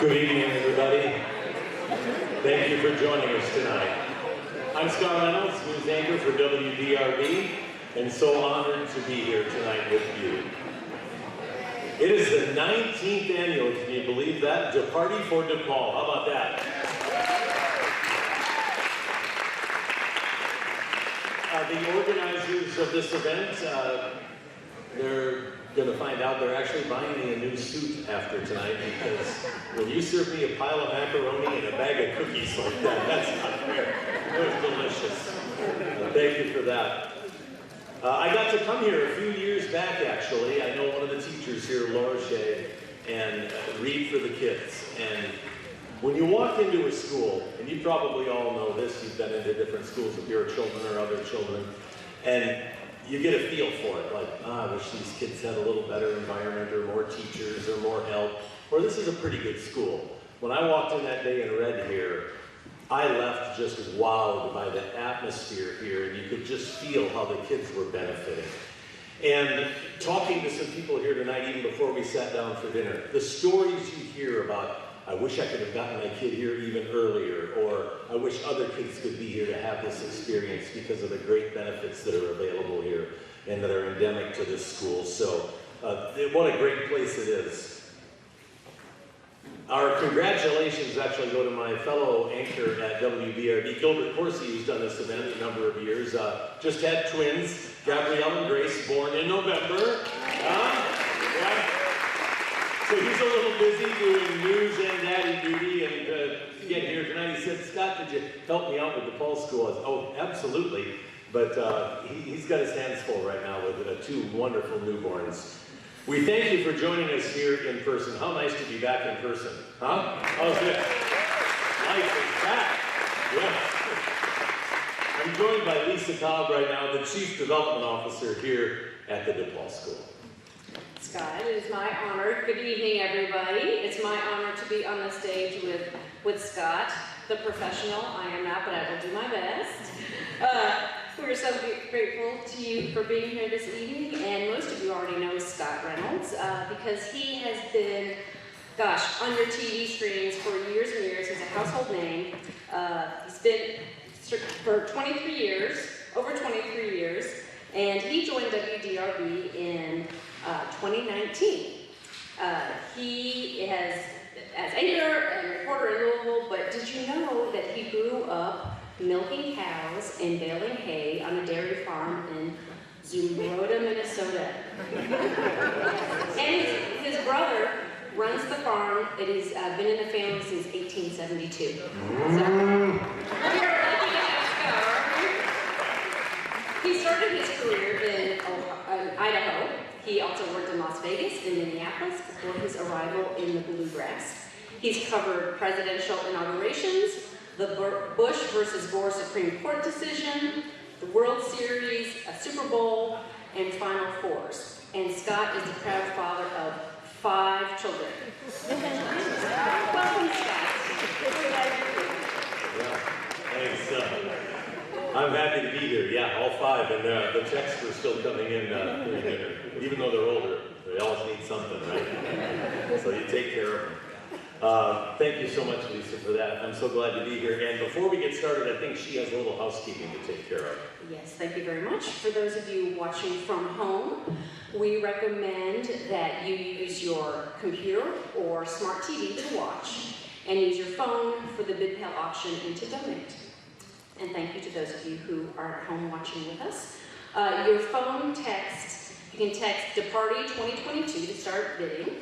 Good evening, everybody. Thank you for joining us tonight. I'm Scott Reynolds, news anchor for WDRB, and so honored to be here tonight with you. It is the 19th annual, can you believe that? De Party for DePaul. How about that? The organizers of this event, they're going to find out they're actually buying me a new suit after tonight, because when you serve me a pile of macaroni and a bag of cookies like that, that's not fair. It was delicious. Thank you for that. I got to come here a few years back, actually. I know one of the teachers here, Laura Shea, and read for the kids. And when you walk into a school, and you probably all know this, you've been into different schools with your children or other children, and you get a feel for it, like, I wish these kids had a little better environment, or more teachers, or more help, or this is a pretty good school. When I walked in that day and read here, I left just wowed by the atmosphere here, and you could just feel how the kids were benefiting. And talking to some people here tonight, even before we sat down for dinner, the stories you hear about, I wish I could have gotten my kid here even earlier, or I wish other kids could be here to have this experience because of the great benefits that are available here and that are endemic to this school. So what a great place it is. Our congratulations actually go to my fellow anchor at WBRD, Gilbert Corsi, who's done this event a number of years. Just had twins, Gabrielle and Grace, born in November. Yeah. So he's a little busy doing news and daddy duty, and getting here tonight, he said, Scott, could you help me out with the Paul School? I said, oh, absolutely. But he's got his hands full right now with two wonderful newborns. We thank you for joining us here in person. How nice to be back in person, huh? How's it? Life is back. Yes. I'm joined by Lisa Cobb right now, the Chief Development Officer here at the DePaul School. Scott, it is my honor. Good evening, everybody. It's my honor to be on the stage with Scott, the professional. I am not, but I will do my best. We're so grateful to you for being here this evening, and most of you already know Scott Reynolds because he has been, gosh, on your TV screens for years and years. He's a household name. He's been for 23 years, over 23 years, and he joined WDRB in 2019. He has, as anchor and reporter in Louisville, but did you know that he grew up milking cows and baling hay on a dairy farm in Zumbrota, Minnesota? And his brother runs the farm. It has been in the family since 1872. So, we are lucky to have Scott. He started his career in Idaho. He also worked in Las Vegas and Minneapolis before his arrival in the Bluegrass. He's covered presidential inaugurations, the Bush versus Gore Supreme Court decision, the World Series, a Super Bowl, and Final Fours. And Scott is the proud father of 5 children. Welcome, Scott. Yeah, thanks. I'm happy to be here. Yeah, all 5, and the texts are still coming in during dinner. Even though they're older, they always need something, right? So you take care of them. Thank you so much, Lisa, for that. I'm so glad to be here. And before we get started, I think she has a little housekeeping to take care of. Yes, thank you very much. For those of you watching from home, we recommend that you use your computer or smart TV to watch, and use your phone for the bid pal auction and to donate. And thank you to those of you who are at home watching with us. Your phone text, you can text DeParty 2022 to start bidding.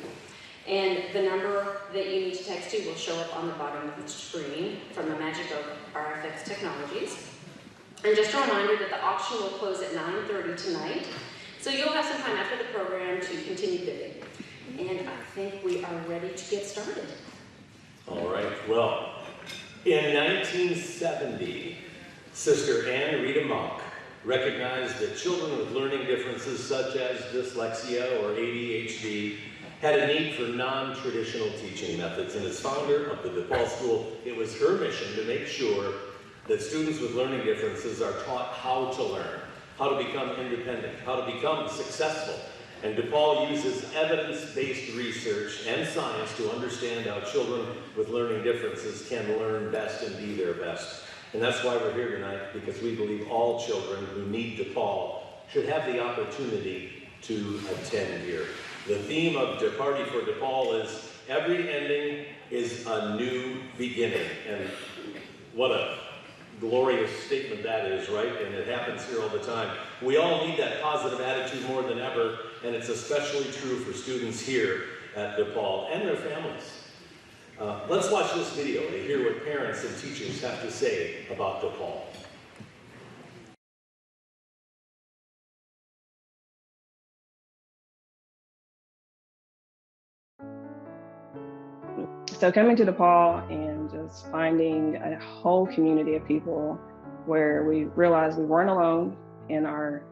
And the number that you need to text to will show up on the bottom of the screen from the magic of RFX Technologies. And just a reminder that the auction will close at 9:30 tonight. So you'll have some time after the program to continue bidding. And I think we are ready to get started. All right, well, in 1970, Sister Ann Rita Mock recognized that children with learning differences such as dyslexia or ADHD had a need for non-traditional teaching methods, and as founder of the DePaul School, it was her mission to make sure that students with learning differences are taught how to learn, how to become independent, how to become successful, And DePaul uses evidence-based research and science to understand how children with learning differences can learn best and be their best. And that's why we're here tonight, because we believe all children who need DePaul should have the opportunity to attend here. The theme of the Party for DePaul is every ending is a new beginning. And what a glorious statement that is, right? And it happens here all the time. We all need that positive attitude more than ever, and it's especially true for students here at DePaul and their families. Let's watch this video to hear what parents and teachers have to say about DePaul. So coming to DePaul and just finding a whole community of people where we realized we weren't alone in our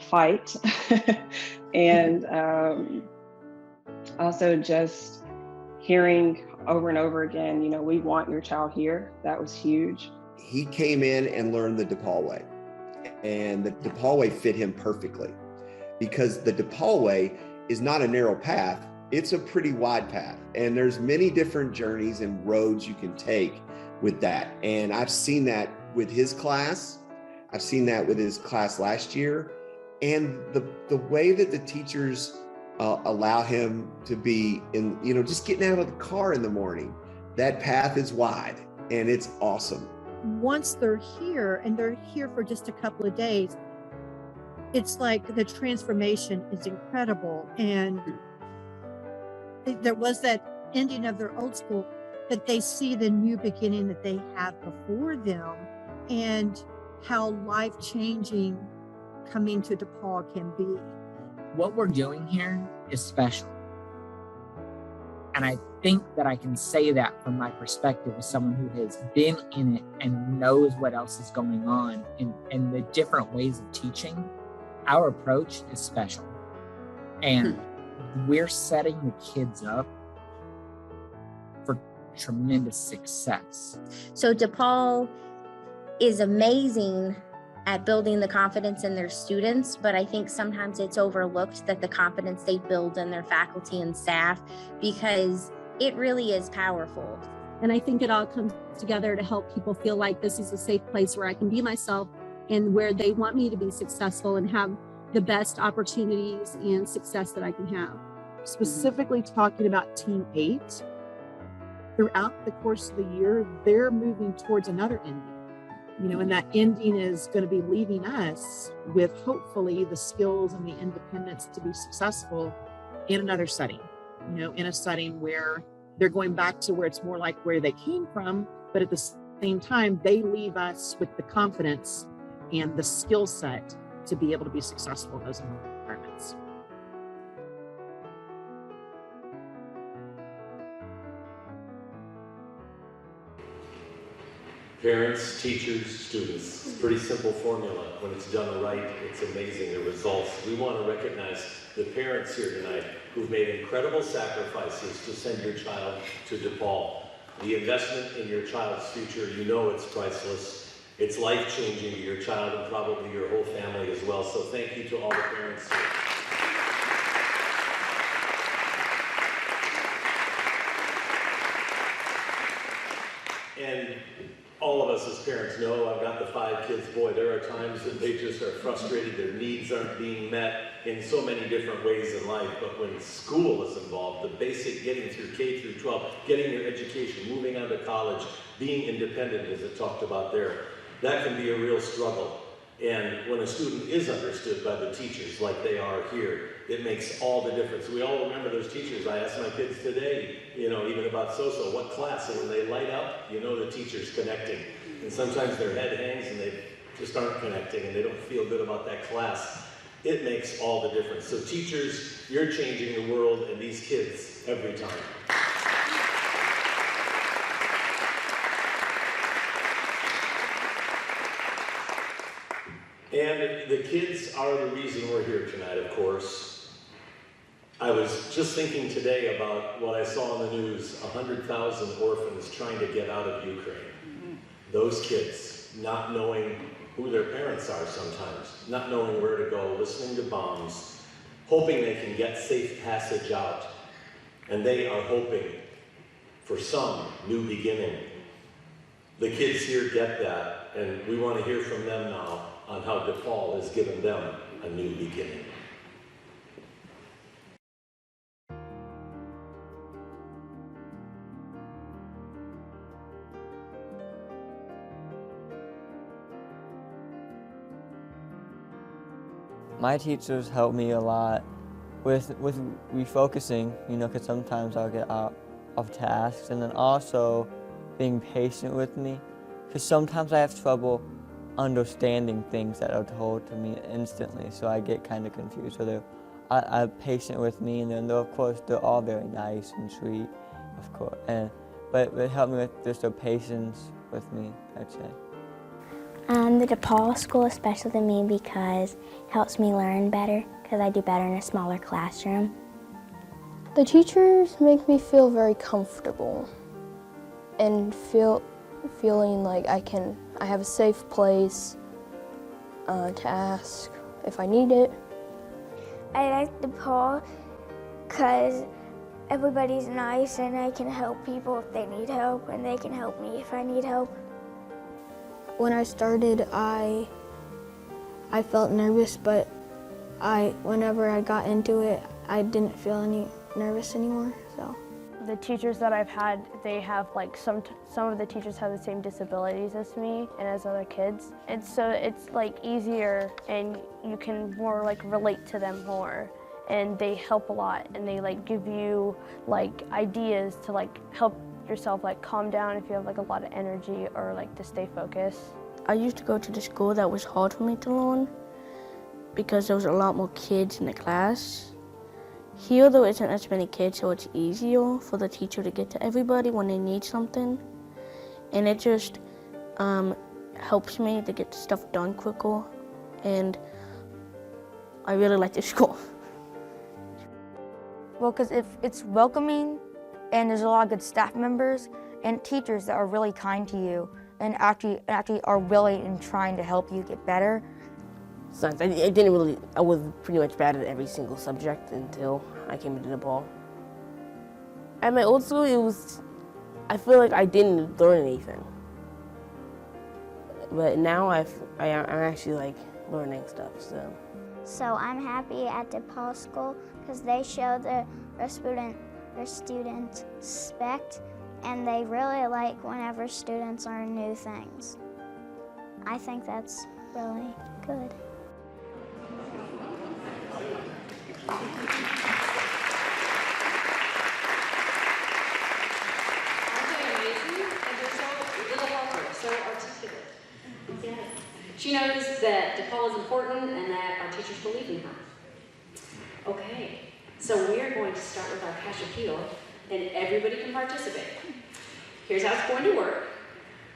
fight. And also just hearing over and over again, you know, we want your child here. That was huge. He came in and learned the DePaul way, and the DePaul way fit him perfectly, because the DePaul way is not a narrow path. It's a pretty wide path, and there's many different journeys and roads you can take with that. And I've seen that with his class. I've seen that with his class last year. And the way that the teachers allow him to be in, you know, just getting out of the car in the morning, that path is wide and it's awesome. Once they're here and they're here for just a couple of days, it's like the transformation is incredible. And there was that ending of their old school, that they see the new beginning that they have before them, and how life-changing coming to DePaul can be. What we're doing here is special. And I think that I can say that from my perspective as someone who has been in it and knows what else is going on and the different ways of teaching. Our approach is special. And we're setting the kids up for tremendous success. So DePaul is amazing at building the confidence in their students, but I think sometimes it's overlooked that the confidence they build in their faculty and staff, because it really is powerful. And I think it all comes together to help people feel like this is a safe place where I can be myself and where they want me to be successful and have the best opportunities and success that I can have. Specifically talking about Team 8, throughout the course of the year, they're moving towards another ending. You know, and that ending is going to be leaving us with hopefully the skills and the independence to be successful in another setting, you know, in a setting where they're going back to where it's more like where they came from, but at the same time, they leave us with the confidence and the skill set to be able to be successful in those environments. Parents, teachers, students, it's a pretty simple formula. When it's done right, it's amazing, the results. We want to recognize the parents here tonight who've made incredible sacrifices to send your child to DePaul. The investment in your child's future, you know it's priceless. It's life-changing to your child and probably your whole family as well. So thank you to all the parents here. And all of us as parents know, I've got the 5 kids, boy, there are times that they just are frustrated, their needs aren't being met in so many different ways in life, but when school is involved, the basic getting through K through 12, getting your education, moving on to college, being independent as it talked about there, that can be a real struggle. And when a student is understood by the teachers like they are here, it makes all the difference. We all remember those teachers. I asked my kids today, you know, even about so-so, what class? And when they light up, you know the teacher's connecting. And sometimes their head hangs and they just aren't connecting and they don't feel good about that class. It makes all the difference. So teachers, you're changing the world and these kids every time. And the kids are the reason we're here tonight, of course. I was just thinking today about what I saw in the news, 100,000 orphans trying to get out of Ukraine. Those kids not knowing who their parents are sometimes, not knowing where to go, listening to bombs, hoping they can get safe passage out. And they are hoping for some new beginning. The kids here get that, and we want to hear from them now on how DePaul has given them a new beginning. My teachers help me a lot with refocusing, because sometimes I'll get off tasks, and then also being patient with me, because sometimes I have trouble understanding things that are told to me instantly, so I get kind of confused. So they're patient with me, and then of course they're all very nice and sweet, of course, but they help me with just their patience with me, I'd say. The DePaul school is special to me because it helps me learn better, because I do better in a smaller classroom. The teachers make me feel very comfortable and feeling like I have a safe place to ask if I need it. I like DePaul because everybody's nice and I can help people if they need help, and they can help me if I need help. When I started, I felt nervous, but whenever I got into it, I didn't feel any nervous anymore. So the teachers that I've had, they have some of the teachers have the same disabilities as me and as other kids, and so it's easier, and you can more relate to them more, and they help a lot, and they give you ideas to help yourself calm down if you have a lot of energy, or to stay focused. I used to go to the school that was hard for me to learn because there was a lot more kids in the class. Here there isn't as many kids, so it's easier for the teacher to get to everybody when they need something, and it just helps me to get stuff done quicker, and I really like this school. Well, because if it's welcoming, and there's a lot of good staff members and teachers that are really kind to you and actually are willing and trying to help you get better. Science, I was pretty much bad at every single subject until I came into DePaul. At my old school, I feel like I didn't learn anything. But now I'm actually learning stuff, so. So I'm happy at DePaul school because they show their students respect, and they really like whenever students learn new things. I think that's really good. So articulate. Yes. She knows that DePaul is important and that our teachers believe in her. Okay, so we are going to start with our cash appeal, and everybody can participate. Here's how it's going to work.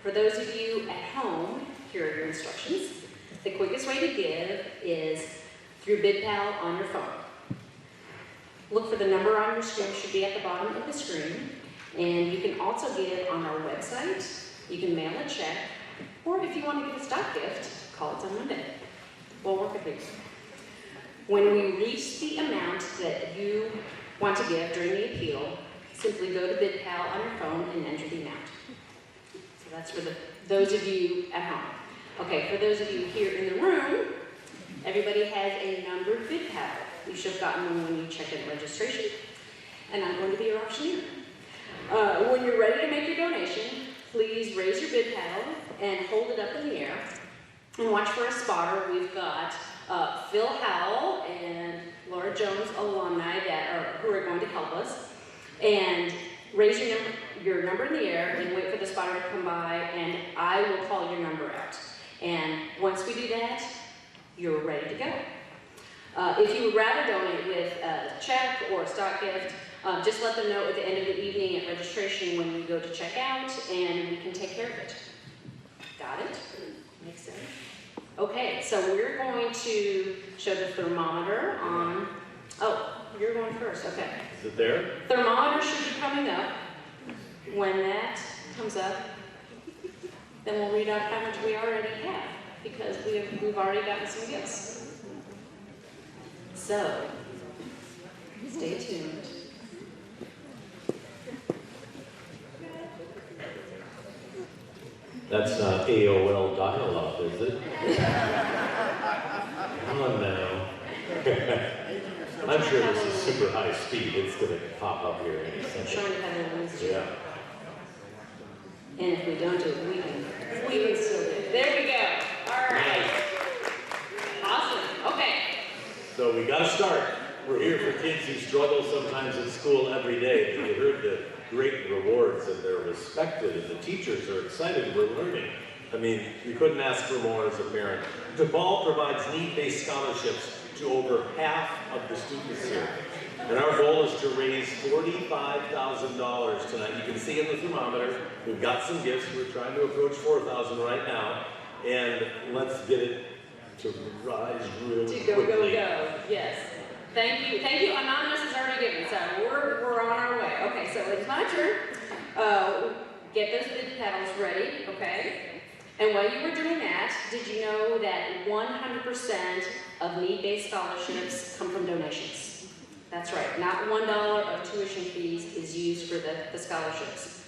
For those of you at home, here are your instructions. The quickest way to give is through BidPal on your phone. Look for the number on your screen, it should be at the bottom of the screen. And you can also give on our website. You can mail a check, or if you want to give a stock gift, call us on Monday. We'll work with you. When we reach the amount that you want to give during the appeal, simply go to BidPal on your phone and enter the amount. So that's for those of you at home. Okay, for those of you here in the room, everybody has a numbered BidPal. You should have gotten one when you checked in registration, and I'm going to be your auctioneer. When you're ready to make your donation, please raise your BidPal and hold it up in the air and watch for a spotter. We've got Phil Howell and Laura Jones alumni who are going to help us. And raise your number in the air and wait for the spotter to come by, and I will call your number out. And once we do that, you're ready to go. If you would rather donate with a check or a stock gift, just let them know at the end of the evening at registration when you go to check out, and we can take care of it. Got it? Makes sense? Okay, so we're going to show the thermometer on, you're going first, okay. Is it there? Thermometer should be coming up. When that comes up, then we'll read out how much we already have, because we've already gotten some gifts. So, Stay tuned. That's not AOL dial-up, is it? Come on now. I'm sure this is super high speed. It's going to pop up here any I'm second. trying to have it on this. Yeah. And if we don't do it, we can still do it. There we go. All right. Awesome. Okay. So we got to start. We're here for kids who struggle sometimes at school every day. You heard the great rewards, and they're respected, and the teachers are excited. We're learning. I mean, you couldn't ask for more as a parent. DePaul provides need-based scholarships to over half of the students here. And our goal is to raise $45,000 tonight. You can see in the thermometer, we've got some gifts. We're trying to approach 4,000 right now. And let's get it to rise real quickly. Go. Yes. Thank you. Anonymous is already given, so we're on our way. Okay, so it's my turn. Get those big petals ready, okay? And while you were doing that, did you know that 100% of need-based scholarships come from donations? That's right. Not $1 of tuition fees is used for the scholarships.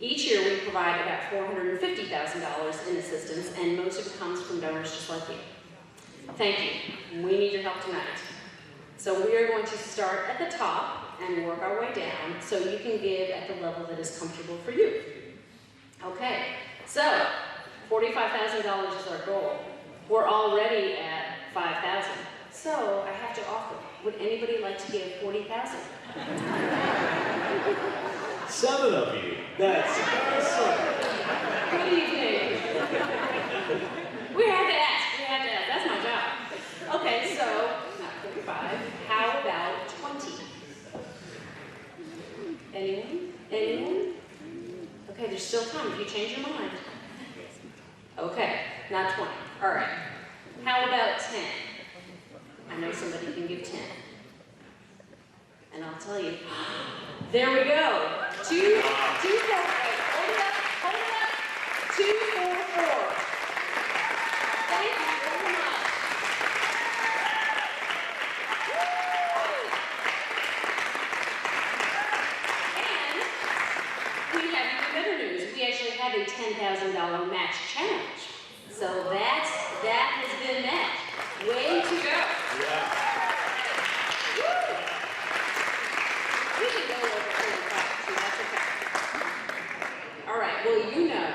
Each year we provide about $450,000 in assistance, and most of it comes from donors just like you. Thank you. We need your help tonight. So we are going to start at the top and work our way down so you can give at the level that is comfortable for you. Okay, so $45,000 is our goal. We're already at $5,000. So I have to offer, would anybody like to give $40,000? 7 of you. That's awesome. Good evening. We have to ask. That's my job. Okay, so not 45. How about 20? Anyone? Okay, there's still time if you change your mind. Okay, not 20. All right. How about 10? I know somebody can give 10. And I'll tell you. There we go. 2, 4, 4. Hold it up. 2, 4, 4. Thank you very much. And we have even better news. We actually have a $10,000 match challenge. So that has been met. Way to go. Yeah. We can go over 45 too, that's okay. All right, well, you know,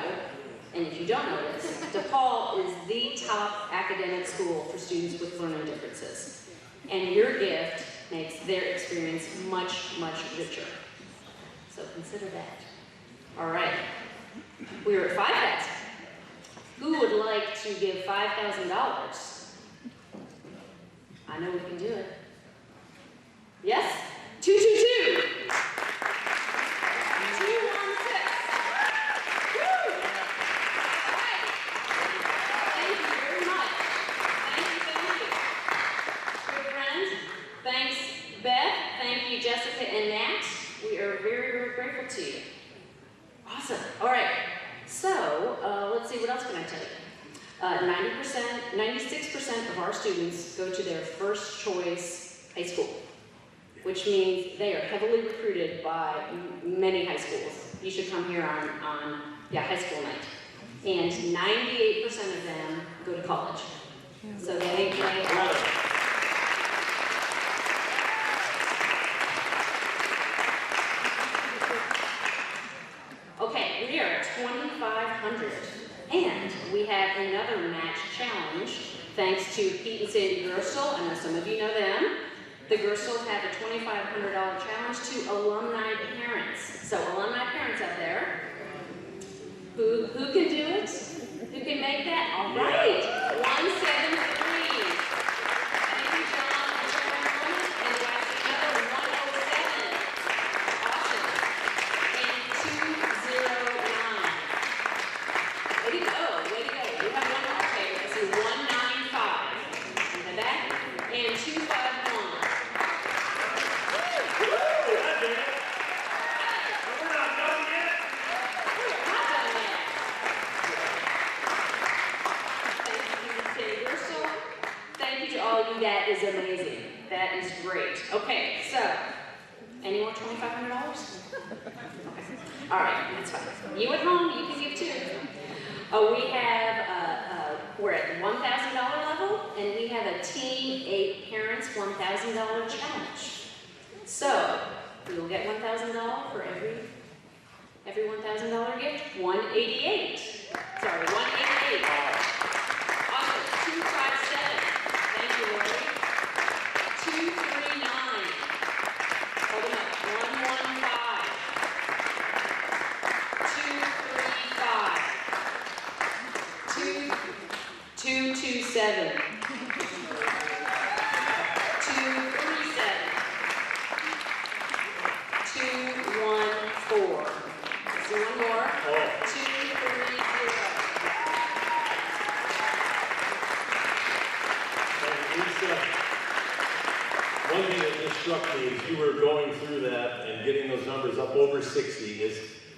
and if you don't know this, DePaul is the top academic school for students with learning differences. And your gift makes their experience much, much richer. So consider that. All right, we're at 5,000. Who would like to give $5,000? I know we can do it. Yes? 222. 216. Woo! All right. Thank you very much. Thank you. Good friends. Thanks, Beth. Thank you, Jessica and Nat. We are very, very grateful to you. Awesome. All right. So, let's see, what else can I tell you? 96% of our students go to their first choice high school, which means they are heavily recruited by many high schools. You should come here on high school night. And 98% of them go to college. So they Okay, we are at 2,500. And we have another match challenge, thanks to Pete and Sandy Gerstle. I know some of you know them. The Gerstles have a $2,500 challenge to alumni parents. So alumni parents out there, who can do it? Who can make that? All right, 173. Thank you, John and Sharon. And do I see another 107? Awesome. And 209. Way to go. We have one more. Okay, let's see, 195. And that. And 251. That is amazing. That is great. Okay, so, any more $2,500? All right, that's fine. You at home, you can give too. We have, we're at the $1,000 level, and we have a Team 8 Parents $1,000 challenge. So, we will get $1,000 for every $1,000 gift. 188. Sorry, 188. Awesome. 257. Thank you, Lori. 239. Hold them up. 115. 235. 227. 237. 214. Let's do one more. 230. One thing that just struck me as you were going through that and getting those numbers up over 60 is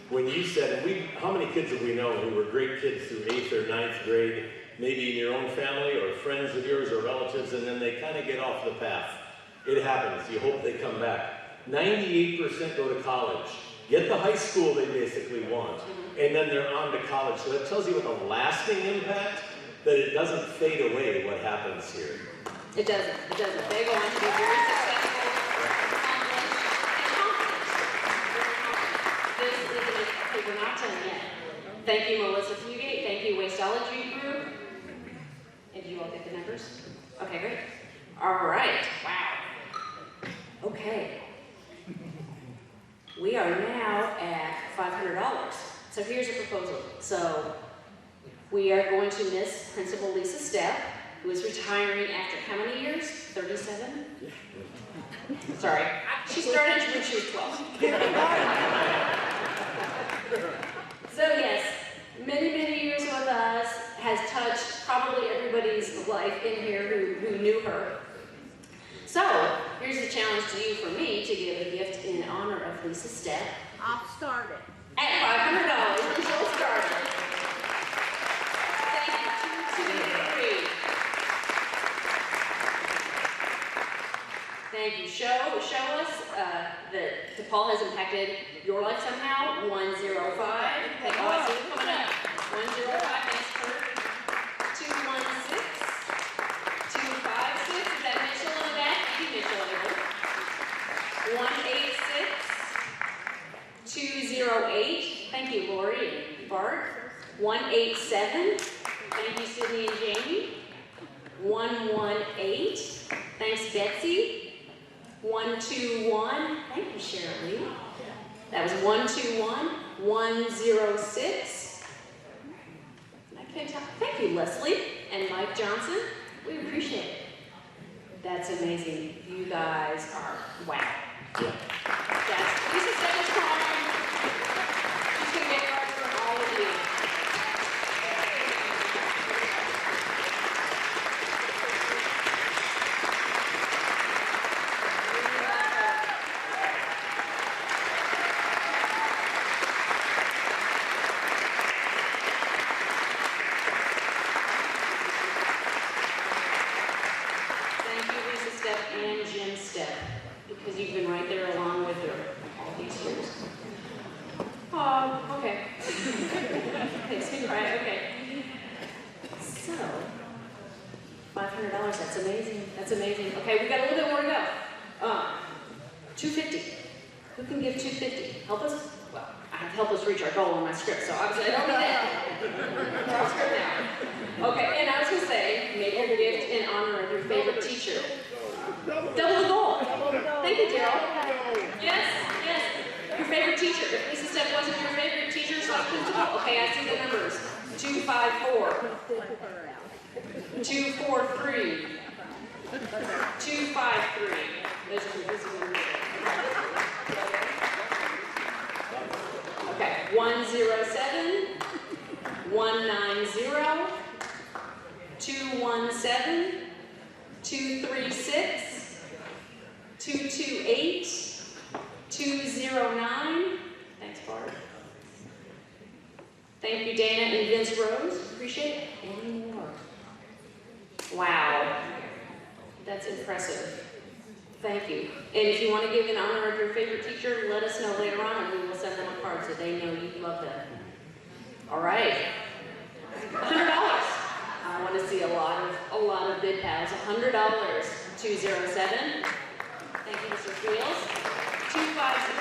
when you said, how many kids have we known who were great kids through 8th or 9th grade, maybe in your own family or friends of yours or relatives, and then they kind of get off the path. It happens. You hope they come back. 98% go to college, get the high school they basically want, and then they're on to college. So that tells you with a lasting impact that it doesn't fade away what happens here. It doesn't. It doesn't. They go on to be very successful, accomplished, and confident. Okay, we're not done yet. Thank you, Melissa Fugate. Thank you, Wasteology Group. And did you all get the numbers? Okay, great. All right. Wow. Okay. We are now at $500. So here's a proposal. So we are going to miss Principal Lisa Stepp, who is retiring after how many years? 37? Sorry. She started when she was 12. So yes, many, many years with us, has touched probably everybody's life in here who knew her. So, here's the challenge to you for me to give a gift in honor of Lisa Stepp. I'll start it. At $500, and she'll start it. Thank you. 223. Thank you. Show us that Paul has impacted your life somehow. 105. Thank you. I see you coming up. 105. Thanks, Kurt. 216. 256. Is that Mitchell in the back? Thank you, Mitchell. 186. 208. Thank you, Lori and Bart. 187. Thank you, Sydney and Jamie. 118. Thanks, Betsy. 121. Thank you, Shirley. That was 121. 106. I can't tell. Thank you, Leslie and Mike Johnson. We appreciate it. That's amazing. You guys are wow. Yeah. This is such a time. She's going to get cards from all of you. Thank you, Lisa Stepp and Jim Stepp, because you've been right there along with her all these years. Oh, okay. Thanks, right, okay. So, $500, that's amazing, that's amazing. Okay, we got a little bit more to go. 250. Who can give 250? Help us? Well, I have to help us reach our goal on my script, so obviously I don't need that. Wrong script now. Okay, and I was going to say, make a gift in honor of your favorite teacher. Double the goal. Thank you, Daryl. Yes, yes. Your favorite teacher. If Lisa Stepp wasn't your favorite teacher, okay, I see the numbers. 254. 243. 253. Those are visible. Okay, 107. 190. 217. 236. 228. 209. Thanks, Bart. Thank you, Dana and Vince Rose. Appreciate it. Any more? Wow. That's impressive. Thank you. And if you want to give in honor of your favorite teacher, let us know later on and we will send them a card so they know you love them. All right. $100. I want to see a lot of bid pals. $100. 207. Thank you, Mr. Fields. 250.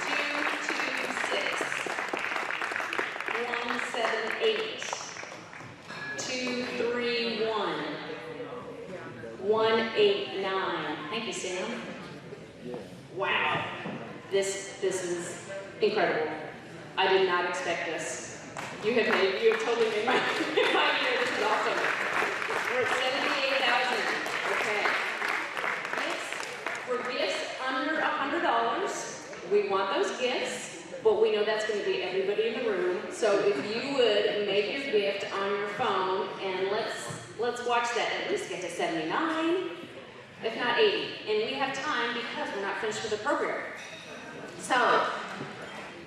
226. 178. 231. 189. Thank you, Sam. Wow. This is incredible. I did not expect this. You have totally made my year. This is awesome. We're at 78,000. Okay. For gifts under $100, we want those gifts, but we know that's going to be everybody in the room. So if you would make your gift on your phone, and let's watch that at least get to 79, if not 80. And we have time because we're not finished with the program. So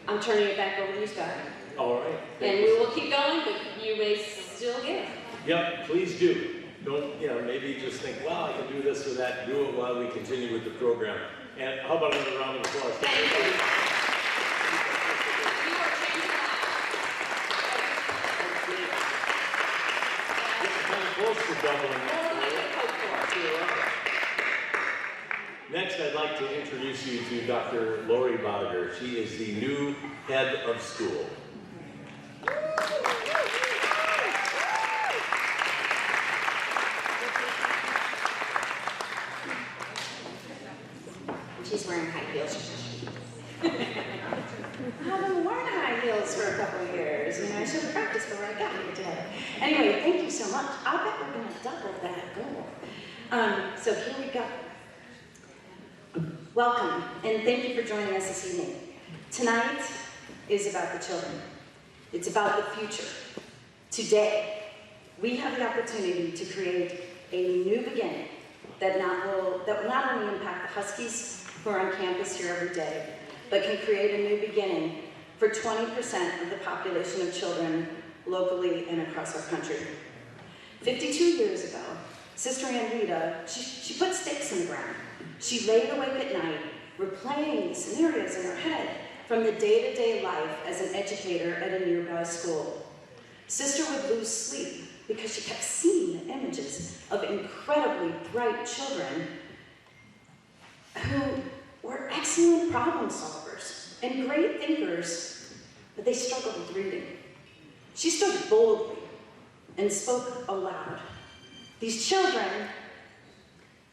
I'm turning it back over to you, Scott. All right. And we will keep going, but you may still give. Yep, please do. Don't, maybe just think, well, I can do this or that. Do it while we continue with the program. And how about another round of applause? Thank you. You are changing lives. It's kind of close to doubling. Next, I'd like to introduce you to Dr. Lori Bodiger. She is the new head of school. She's wearing high heels. I've been wearing high heels for a couple of years. I should have practiced before I got here today. Anyway, thank you so much. I bet we're going to double that goal. So here we go. Welcome, and thank you for joining us this evening. Tonight is about the children. It's about the future. Today, we have the opportunity to create a new beginning that will not only impact the Huskies who are on campus here every day, but can create a new beginning for 20% of the population of children locally and across our country. 52 years ago, Sister Ann Rita, she put stakes in the ground. She laid awake at night, replaying the scenarios in her head from the day-to-day life as an educator at a nearby school. Sister would lose sleep because she kept seeing the images of incredibly bright children who were excellent problem solvers and great thinkers, but they struggled with reading. She stood boldly and spoke aloud. These children,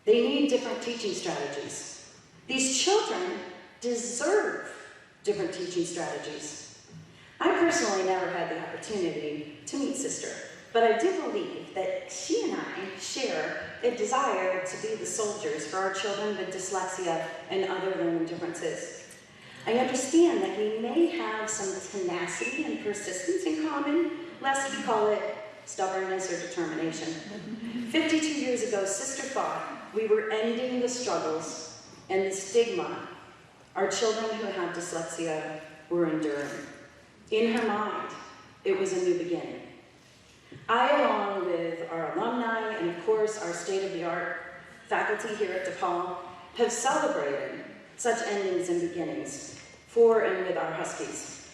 they need different teaching strategies. These children deserve different teaching strategies. I personally never had the opportunity to meet Sister, but I do believe that she and I share a desire to be the soldiers for our children with dyslexia and other learning differences. I understand that we may have some tenacity and persistence in common, lest we call it stubbornness or determination. 52 years ago, Sister thought we were ending the struggles and the stigma our children who have dyslexia were enduring. In her mind, it was a new beginning. I, along with our alumni and of course our state-of-the-art faculty here at DePaul, have celebrated such endings and beginnings for and with our Huskies.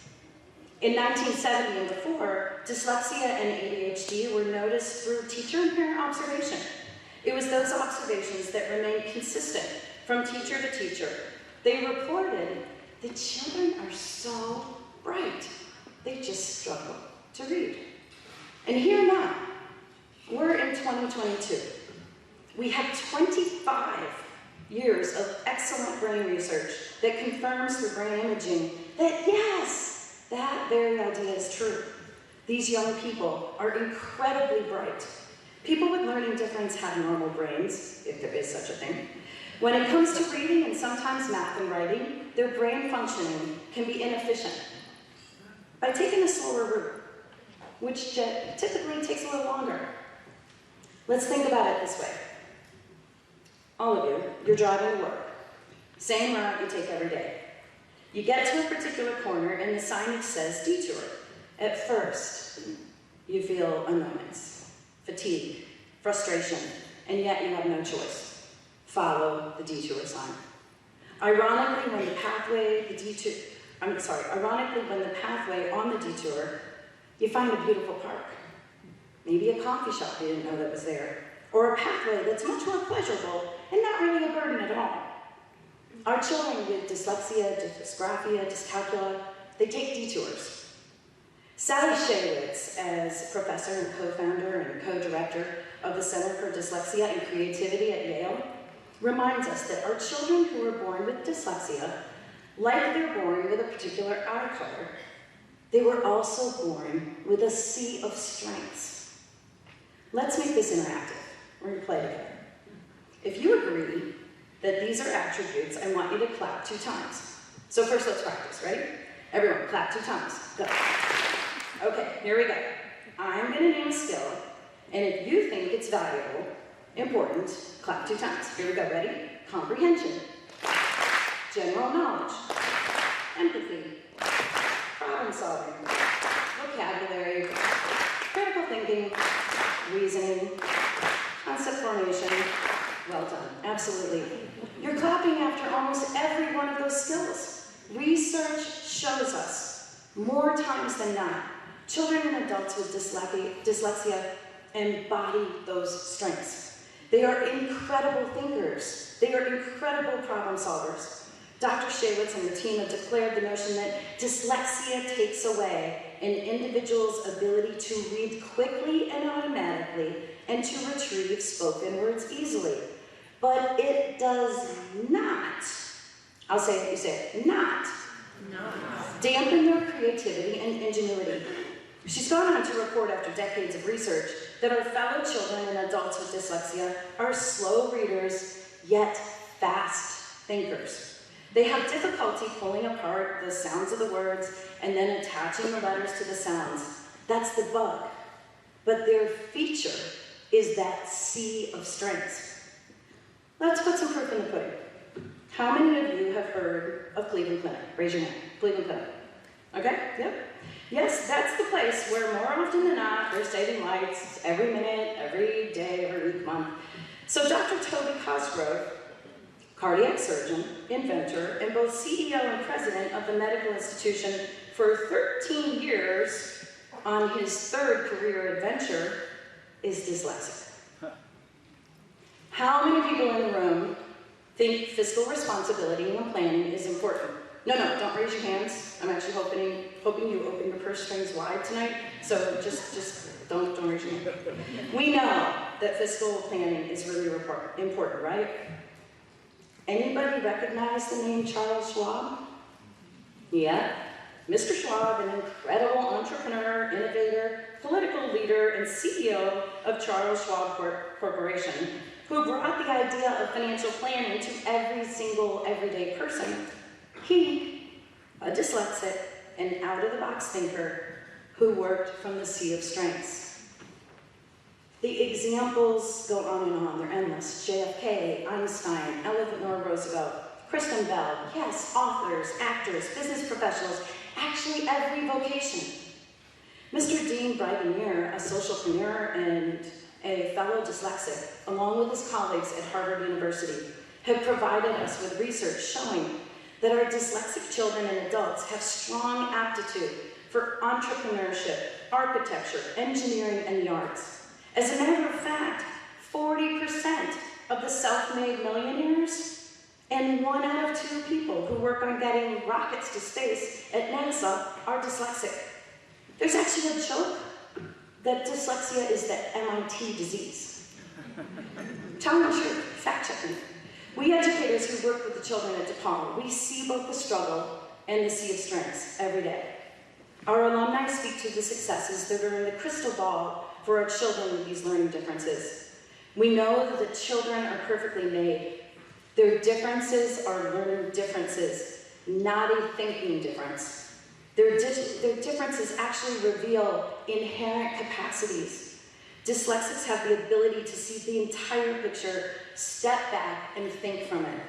In 1970 and before, dyslexia and ADHD were noticed through teacher and parent observation. It was those observations that remained consistent from teacher to teacher. They reported the children are so bright, they just struggle to read. And here now, we're in 2022. We have 25 years of excellent brain research that confirms through brain imaging that yes, that very idea is true. These young people are incredibly bright. People with learning difference have normal brains, if there is such a thing. When it comes to reading and sometimes math and writing, their brain functioning can be inefficient. By taking a slower route, which typically takes a little longer. Let's think about it this way. All of you, you're driving to work. Same route you take every day. You get to a particular corner and the signage says detour. At first, you feel annoyance, fatigue, frustration, and yet you have no choice. follow the detour sign. Ironically, when the pathway on the detour, you find a beautiful park, maybe a coffee shop you didn't know that was there, or a pathway that's much more pleasurable and not really a burden at all. Our children with dyslexia, dysgraphia, dyscalculia, they take detours. Sally Shaywitz, as professor and co-founder and co-director of the Center for Dyslexia and Creativity at Yale, reminds us that our children who are born with dyslexia, like they're born with a particular eye color, they were also born with a sea of strengths. Let's make this interactive. We're going to play together. If you agree that these are attributes, I want you to clap 2 times. So first, let's practice. Ready? Everyone, clap 2 times. Go. Okay, here we go. I'm going to name a skill, and if you think it's valuable, important, clap 2 times. Here we go. Ready? Comprehension, general knowledge, empathy, problem solving, vocabulary, critical thinking, reasoning, concept formation. Well done. Absolutely. You're clapping after almost every one of those skills. Research shows us, more times than not, children and adults with dyslexia embody those strengths. They are incredible thinkers. They are incredible problem solvers. Dr. Shaywitz and the team have declared the notion that dyslexia takes away an individual's ability to read quickly and automatically and to retrieve spoken words easily. But it does not, I'll say it, you say it, not dampen their creativity and ingenuity. She's gone on to report after decades of research that our fellow children and adults with dyslexia are slow readers, yet fast thinkers. They have difficulty pulling apart the sounds of the words and then attaching the letters to the sounds. That's the bug. But their feature is that sea of strengths. Let's put some proof in the pudding. How many of you have heard of Cleveland Clinic? Raise your hand. Cleveland Clinic. Okay? Yep. Yes, that's the place where more often than not, they're saving lives every minute, every day, every week, month. So Dr. Toby Cosgrove, cardiac surgeon, inventor, and both CEO and president of the medical institution for 13 years on his 3rd career adventure, is dyslexic. How many people in the room think fiscal responsibility when planning is important? No, don't raise your hands. I'm actually hoping you open your purse strings wide tonight, so just don't raise your hand. We know that fiscal planning is really important, right? Anybody recognize the name Charles Schwab? Yeah. Mr. Schwab, an incredible entrepreneur, innovator, political leader, and CEO of Charles Schwab Corporation, who brought the idea of financial planning to every single everyday person. He, a dyslexic and out-of-the-box thinker, who worked from the sea of strengths. The examples go on and on, they're endless. JFK, Einstein, Eleanor Roosevelt, Kristen Bell, yes, authors, actors, business professionals, actually every vocation. Mr. Dean Brigonier, a socialpreneur and a fellow dyslexic, along with his colleagues at Harvard University, have provided us with research showing that our dyslexic children and adults have strong aptitude for entrepreneurship, architecture, engineering, and the arts. As a matter of fact, 40% of the self-made millionaires and 1 out of 2 people who work on getting rockets to space at NASA are dyslexic. There's actually a joke that dyslexia is the MIT disease. Tell me the truth, fact check me. We educators who work with the children at DePaul, we see both the struggle and the sea of strengths every day. Our alumni speak to the successes that are in the crystal ball for our children with these learning differences. We know that the children are perfectly made. Their differences are learning differences, not a thinking difference. Their differences actually reveal inherent capacities. Dyslexics have the ability to see the entire picture, step back, and think from it.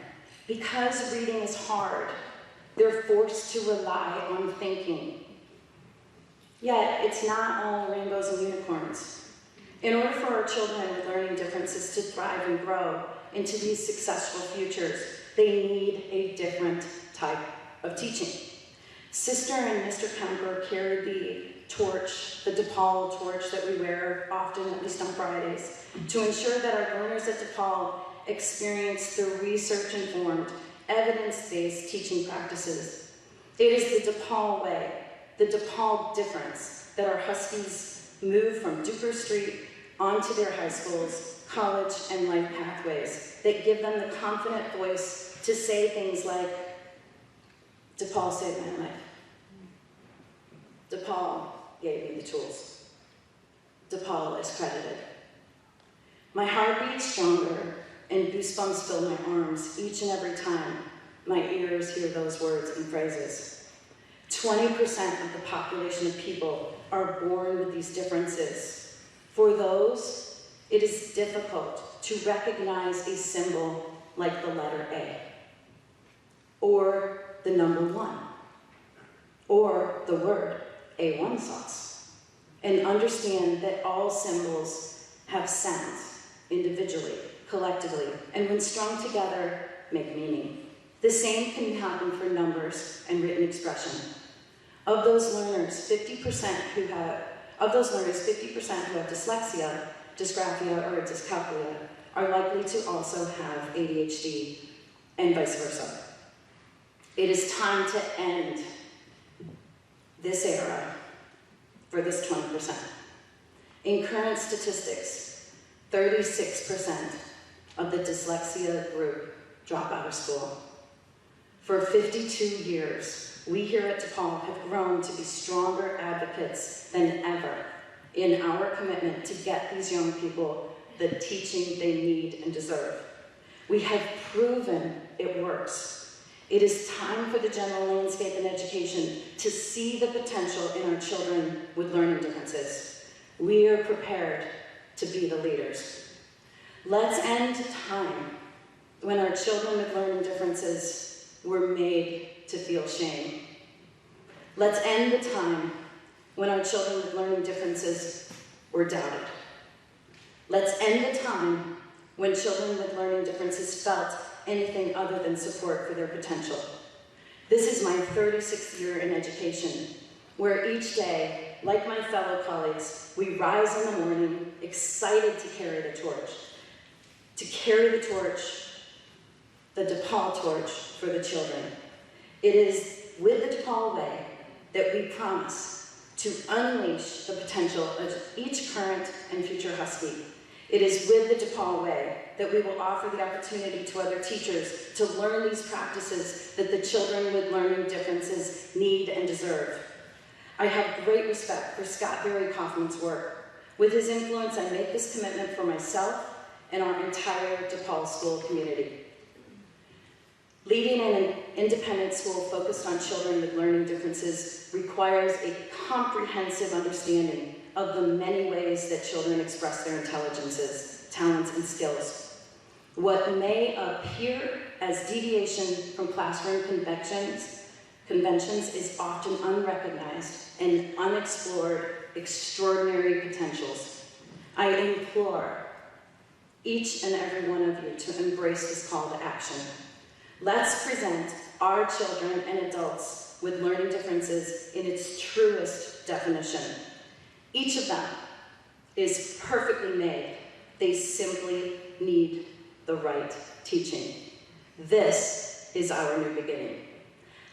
Because reading is hard, they're forced to rely on thinking. Yet, it's not all rainbows and unicorns. In order for our children with learning differences to thrive and grow into these successful futures, they need a different type of teaching. Sister and Mr. Kemper carried the torch, the DePaul torch that we wear often, at least on Fridays, to ensure that our learners at DePaul experience the research-informed, evidence-based teaching practices. It is the DePaul way, the DePaul difference, that our Huskies move from Duker Street onto their high schools, college, and life pathways that give them the confident voice to say things like, DePaul saved my life. DePaul gave me the tools. DePaul is credited. My heart beats stronger and goosebumps fill my arms each and every time my ears hear those words and phrases. 20% of the population of people are born with these differences. For those, it is difficult to recognize a symbol like the letter A, or the number 1, or the word A1 sauce, and understand that all symbols have sounds individually, collectively, and when strung together, make meaning. The same can happen for numbers and written expression. Of those learners, 50% who have dyslexia, dysgraphia, or dyscalculia are likely to also have ADHD, and vice versa. It is time to end this era for this 20%. In current statistics, 36% of the dyslexia group drop out of school. For 52 years, we here at DePaul have grown to be stronger advocates than ever in our commitment to get these young people the teaching they need and deserve. We have proven it works. It is time for the general landscape in education to see the potential in our children with learning differences. We are prepared to be the leaders. Let's end time when our children with learning differences were made to feel shame. Let's end the time when our children with learning differences were doubted. Let's end the time when children with learning differences felt anything other than support for their potential. This is my 36th year in education, where each day, like my fellow colleagues, we rise in the morning excited to carry the torch. To carry the torch, the DePaul torch for the children. It is with the DePaul way that we promise to unleash the potential of each current and future Husky. It is with the DePaul way that we will offer the opportunity to other teachers to learn these practices that the children with learning differences need and deserve. I have great respect for Scott Barry Kaufman's work. With his influence, I make this commitment for myself and our entire DePaul school community. Leading an independent school focused on children with learning differences requires a comprehensive understanding of the many ways that children express their intelligences, talents, and skills. What may appear as deviation from classroom conventions is often unrecognized and unexplored extraordinary potentials. I implore each and every one of you to embrace this call to action. Let's present our children and adults with learning differences in its truest definition. Each of them is perfectly made. They simply need the right teaching. This is our new beginning.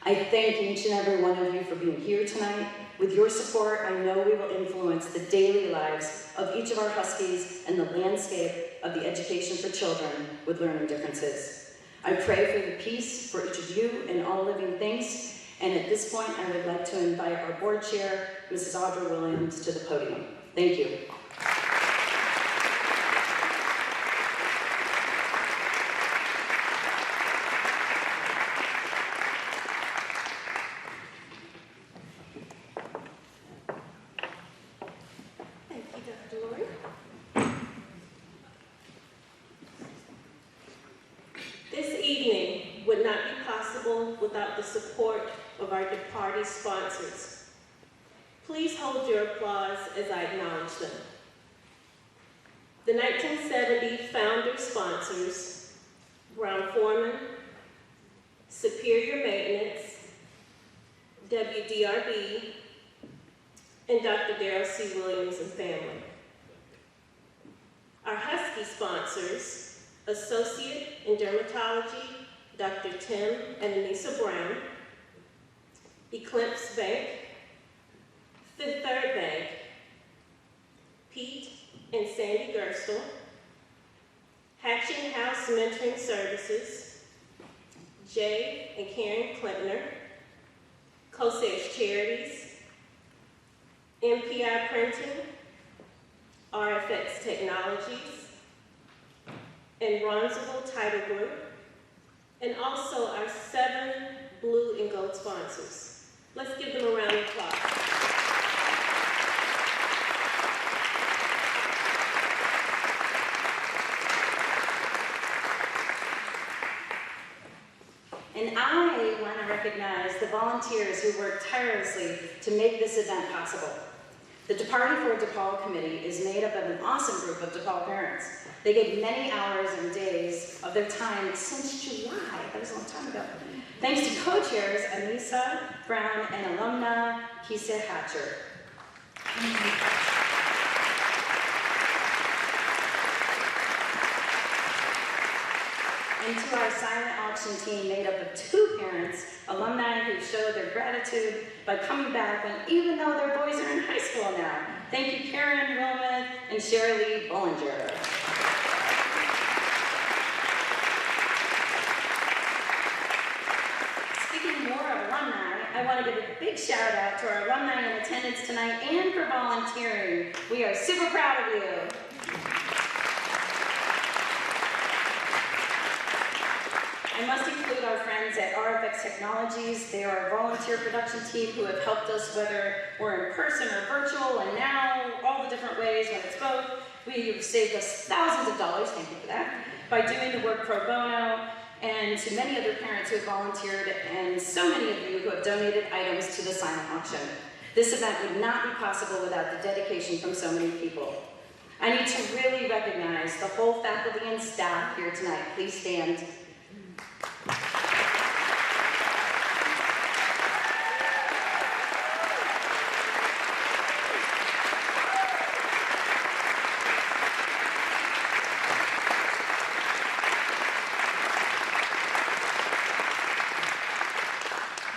I thank each and every one of you for being here tonight. With your support, I know we will influence the daily lives of each of our Huskies and the landscape of the education for children with learning differences. I pray for the peace for each of you and all living things. And at this point, I would like to invite our board chair, Mrs. Audra Williams, to the podium. Thank you. Thank you, Dr. Lori. This evening would not be possible without the support of our departing sponsors. Please hold your applause as I acknowledge them. The 1970 founder sponsors Brown Foreman, Superior Maintenance, WDRB, and Dr. Darrell C. Williams and family. Our Husky sponsors, Associate in Dermatology, Dr. Tim and Anissa Brown, Eclipse Bank, Fifth Third Bank, Pete and Sandy Gerstle, Hatching House Mentoring Services, Jay and Karen Klintner, Kosage Charities, MPI Printing, RFX Technologies, and Ronzable Title Group, and also our 7 blue and gold sponsors. Let's give them a round of applause. And I want to recognize the volunteers who worked tirelessly to make this event possible. The Departing for DePaul Committee is made up of an awesome group of DePaul parents. They gave many hours and days of their time since July. That was a long time ago. Thanks to co-chairs Anissa Brown and alumna Kisa Hatcher. And to our silent auction team made up of 2 parents, alumni who showed their gratitude by coming back even though their boys are in high school now. Thank you, Karen Wilmuth and Shirley Bollinger. Speaking more of alumni, I want to give a big shout out to our alumni in attendance tonight and for volunteering. We are super proud of you. I must include our friends at RFX Technologies. They are a volunteer production team who have helped us whether we're in person or virtual, and now all the different ways when it's both. You've saved us thousands of dollars, thank you for that, by doing the work pro bono, and to many other parents who have volunteered, and so many of you who have donated items to the silent auction. This event would not be possible without the dedication from so many people. I need to really recognize the whole faculty and staff here tonight. Please stand.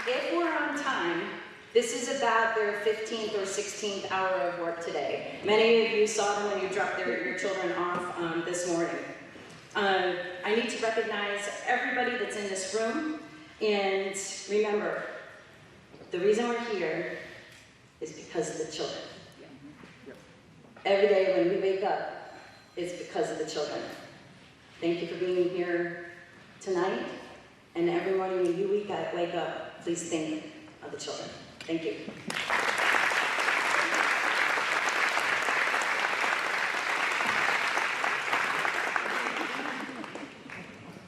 If we're on time, this is about their 15th or 16th hour of work today. Many of you saw them when you dropped your children off this morning. I need to recognize everybody that's in this room, and remember, the reason we're here is because of the children. Every day when we wake up, it's because of the children. Thank you for being here tonight, and every morning when you wake up, please think of the children. Thank you.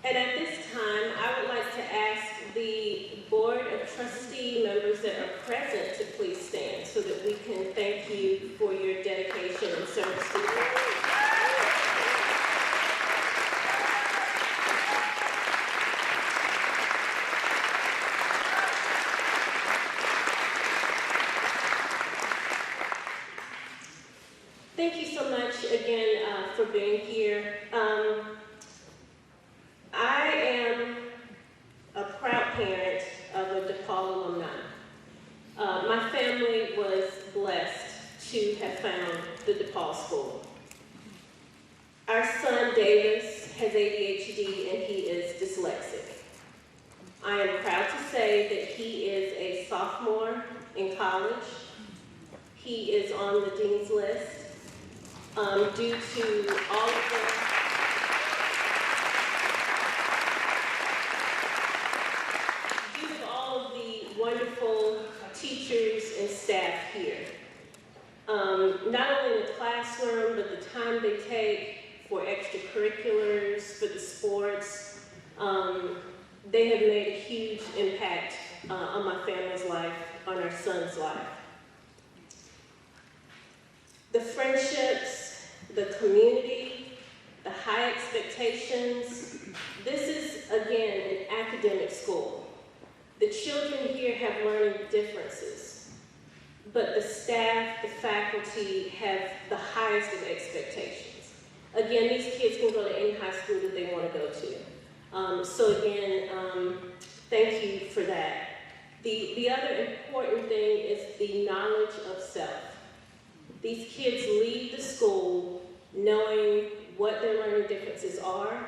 And at this time, I would like to ask the Board of Trustee members that are present to please stand so that we can thank you for your dedication and service to the board. Thank you so much again for being here. I am a proud parent of a DePaul alumni. My family was blessed to have found the DePaul School. Our son Davis has ADHD and he is dyslexic. I am proud to say that he is a sophomore in college. He is on the dean's list due to all of the wonderful teachers and staff here. Not only in the classroom, but the time they take for extracurriculars, for the sports. They have made a huge impact on my family's life, on our son's life. The friendships, the community, the high expectations, This is, again, an academic school. The children here have learning differences, but the staff, the faculty have the highest of expectations. Again, these kids can go to any high school that they want to go to. So again, thank you for that. The other important thing is the knowledge of self. These kids leave the school knowing what their learning differences are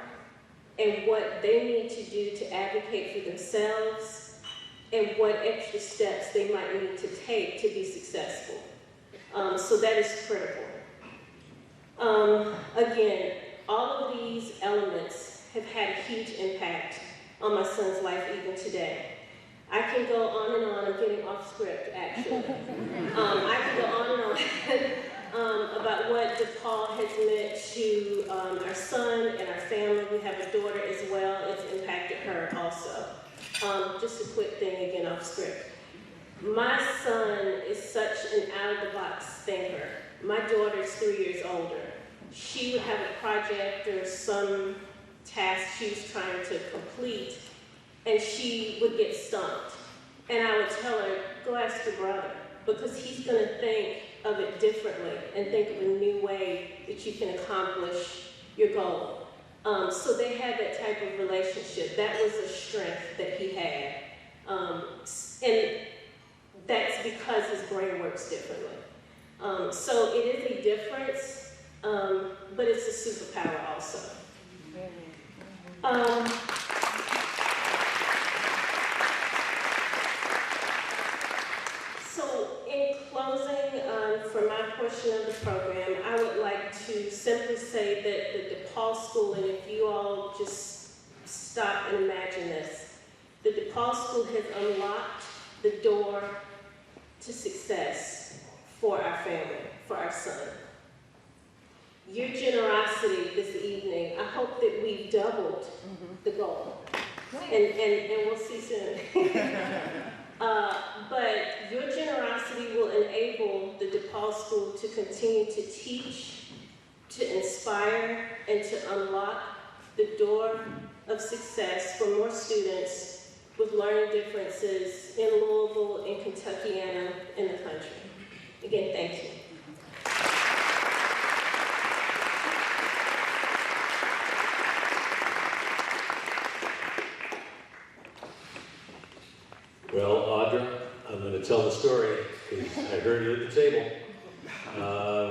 and what they need to do to advocate for themselves and what extra steps they might need to take to be successful. So that is critical. Again, all of these elements have had a huge impact on my son's life even today. I can go on and on. I'm getting off script, actually. I can go on and on about what DePaul has meant to our son and our family. We have a daughter as well. It's impacted her also. Just a quick thing, again, off script. My son is such an out-of-the-box thinker. My daughter's 3 years older. She would have a project or some task she was trying to complete, and she would get stumped. And I would tell her, go ask your brother, because he's going to think of it differently and think of a new way that you can accomplish your goal. So they had that type of relationship. That was a strength that he had. And that's because his brain works differently. So it is a difference, but it's a superpower also. So in closing, for my portion of the program, I would like to simply say that the DePaul School, and if you all just stop and imagine this, the DePaul School has unlocked the door to success for our family, for our son. Your generosity this evening, I hope that we've doubled the goal. And we'll see soon. But your generosity will enable the DePaul School to continue to teach, to inspire, and to unlock the door of success for more students with learning differences in Louisville, in Kentucky, and in the country. Again, thank you. Well, Audra, I'm going to tell the story because I heard you at the table.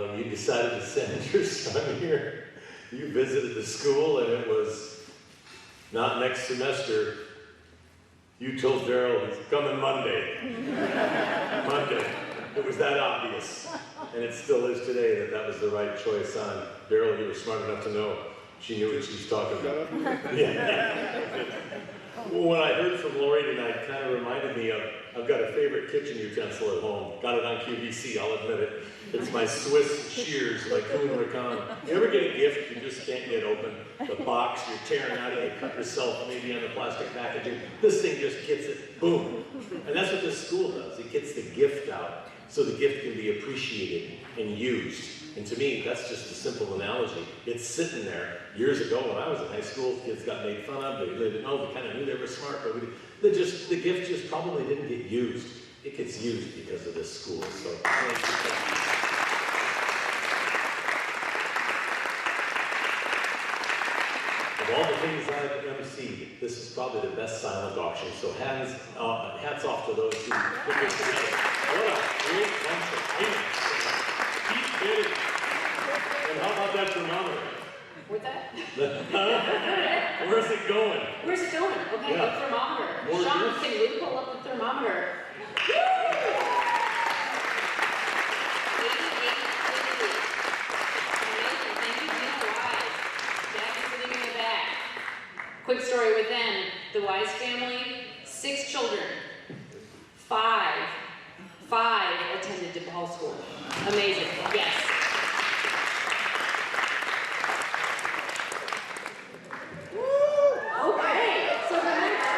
When you decided to send your son here, you visited the school and it was not next semester. You told Daryl he's coming Monday. Monday. It was that obvious. And it still is today that was the right choice on. Daryl, you were smart enough to know she knew what she was talking about. Yeah. When I heard from Lori tonight, it kind of reminded me of, I've got a favorite kitchen utensil at home. Got it on QVC, I'll admit it. It's my Swiss shears, like Kuhn Rakan. You ever get a gift you just can't get open? The box, you're tearing out of it, cut yourself maybe on the plastic packaging. This thing just gets it, boom. And that's what this school does. It gets the gift out so the gift can be appreciated and used. And to me, that's just a simple analogy. It's sitting there. Years ago, when I was in high school, kids got made fun of. They didn't know. They kind of knew they were smart, but the gift just probably didn't get used. It gets used because of this school. So thank you. Of all the things I've emceed, this is probably the best silent auction. So hats off to those who put this together. What a great bunch of payments. Keep bidding. And how about that thermometer? What's that? Where's it going? Where's it going? Okay, Yeah. the thermometer. More Sean, gifts? can we pull up the thermometer? 88. Amazing. Thank you, Gina Wise. Jack is sitting in the back. Quick story with them. The Wise family, 6 children. 5 attended DePaul School. Amazing. Yes. Okay, so the next.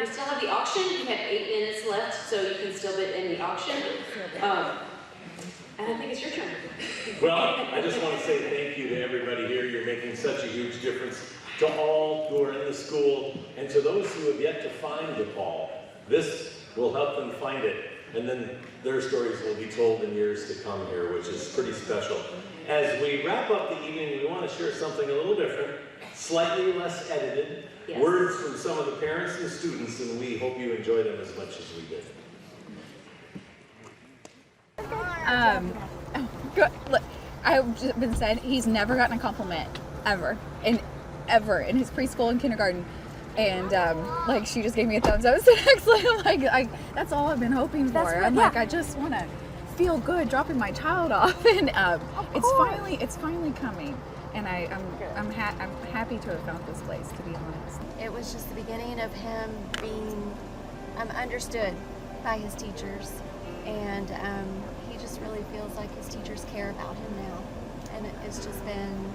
still have the auction. You have 8 minutes left, so you can still bid in the auction. And I think it's your turn. Well, I just want to say thank you to everybody here. You're making such a huge difference to all who are in the school and to those who have yet to find DePaul. This will help them find it, and then their stories will be told in years to come here, which is pretty special. As we wrap up the evening, we want to share something a little different, slightly less edited, yes. Words from some of the parents and students, and we hope you enjoy them as much as we did. Look, I've just been said he's never gotten a compliment ever in his preschool and kindergarten, and like she just gave me a thumbs up. It's excellent. Like that's all I've been hoping for. Like I just want to feel good dropping my child off, and it's finally coming, and I'm happy to have found this place, to be honest. It was just the beginning of him being understood by his teachers, and he just really feels like his teachers care about him now. And it's just been,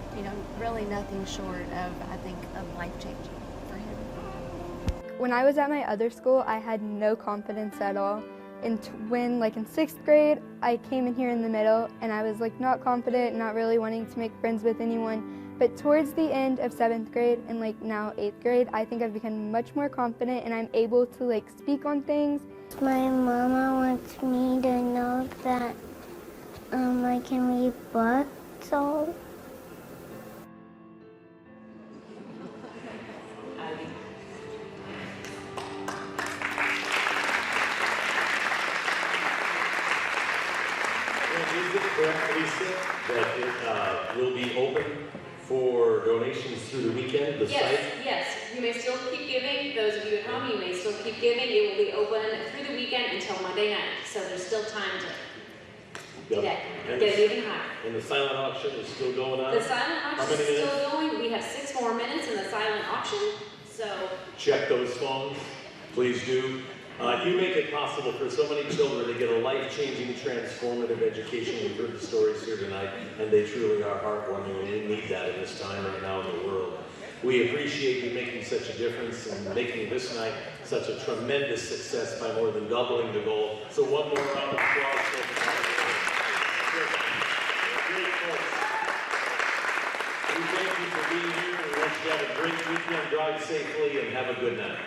really nothing short of, I think, of life-changing for him. When I was at my other school, I had no confidence at all. And when, in 6th grade, I came in here in the middle, and I was, not confident, not really wanting to make friends with anyone. But towards the end of 7th grade and, now 8th grade, I think I've become much more confident, and I'm able to, speak on things. My mama wants me to know that I can read books. So Is it correct, Lisa, that it will be open for donations through the weekend, the site? Yes, you may still keep giving. Those of you at home, you may still keep giving. It will be open through the weekend until Monday night, so there's still time to get it even higher. And the silent auction is still going on? The silent How auction many is minutes? still going. We have 6 more minutes in the silent auction, so Check those phones, please do. You make it possible for so many children to get a life-changing, transformative education. We've heard the stories here tonight, and they truly are heartwarming, and we need that in this time right now in the world. We appreciate you making such a difference and making this night such a tremendous success by more than doubling the goal. So one more round of applause for the great folks. We thank you for being here. We want you to have a great weekend, drive safely, and have a good night.